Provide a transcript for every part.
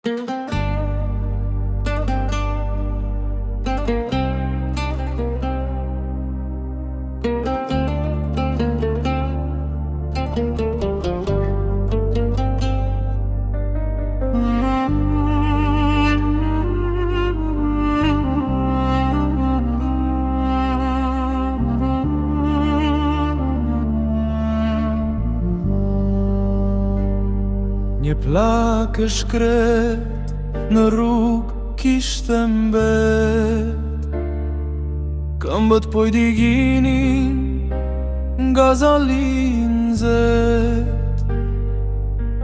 Një plakë shkret në rrugë kishte mbet, këmbët po i diginin nga zalin zet.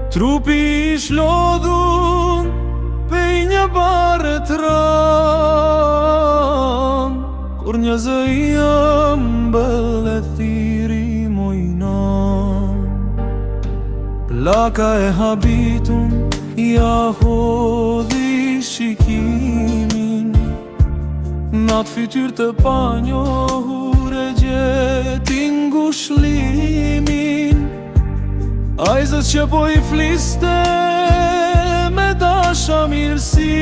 Trupi ish lodhun pej një bare të ran, kur një zëja mbëll e thiri mojnan. Plaka e habitun ja hodhi shikimin, nat fytyr të panjohur e gjetin ngushlimin. Ajzës që po i fliste me dasha mirësi,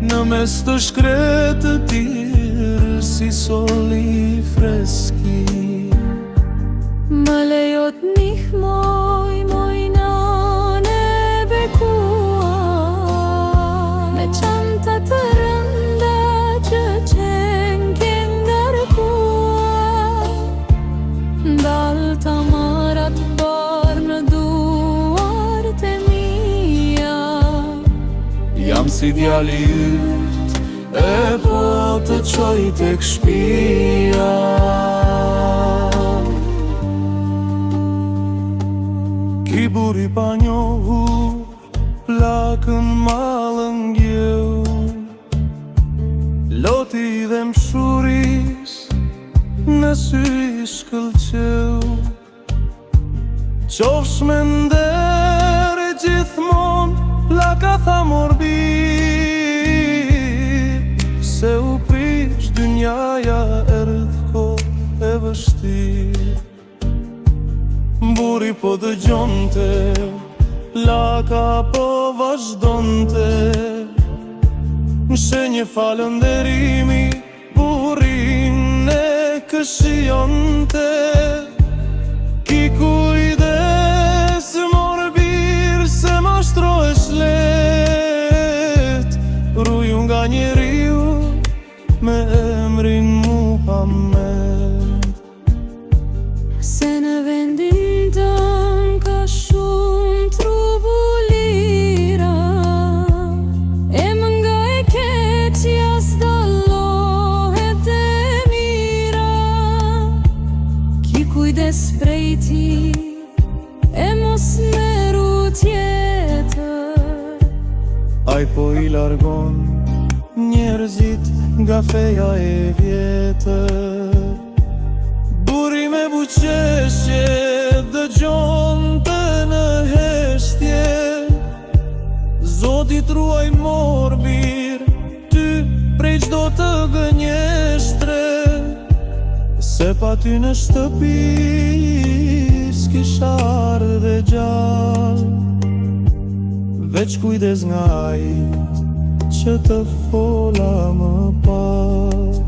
në mes të shkretë të tirë si soli freski. Më lejot nihmoj mojnane bekuar, me çanta të rënda që qenke ngarkuar. Dal të marat barë në duart e mia, Jam si djali yt e po të qoj tek shpia. Ki buri pa njohur, plakën malën gjeu, loti dhe mshuris në sy shkëlqeu. Qofsh me ndere gjithmon, plaka tha morbid, se u prish dynjaja erdh kohë e vështirë. Buri po dëgjonte, plaka po vazhdonte, në shenjë falënderimi burin e këshionte. Ki kujdes morbir se mashtrohesh let, rruju nga njeriu me emrin Muhammed. se në vendin tën ka shumë trubulira, e më nga e keqja s'dallohet e mira. Ki kujdes prej ti e mos meru tjetër. Ai po i largon njerëzit nga feja e vjetër. Buri me buqeshje dëgjonte në heshtje, Zoti truaj morbir ty prej çdo të gënjeshtre, se pa ty në shtëpi s'kisha ardhe gjallë. Veç kujdes nga ai që të fola më parë,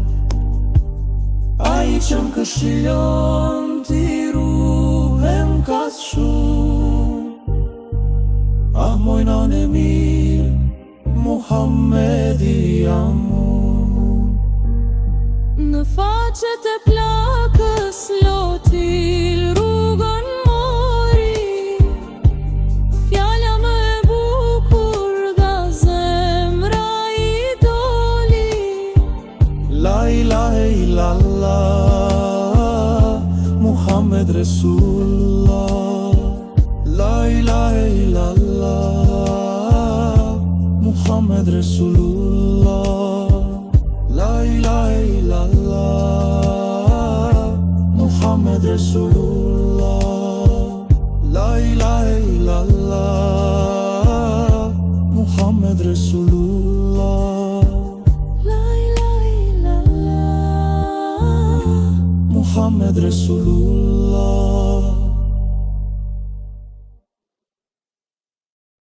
ai që më këshillon t'i ruhem kaq shumë. Ah, mojnan e mirë, Muhammedi jam unë. Në faqet e plakës lotil rrugon mori, fjala më e bukur nga zemra i doli. La ilahe illallah, Muhammed Resulullah.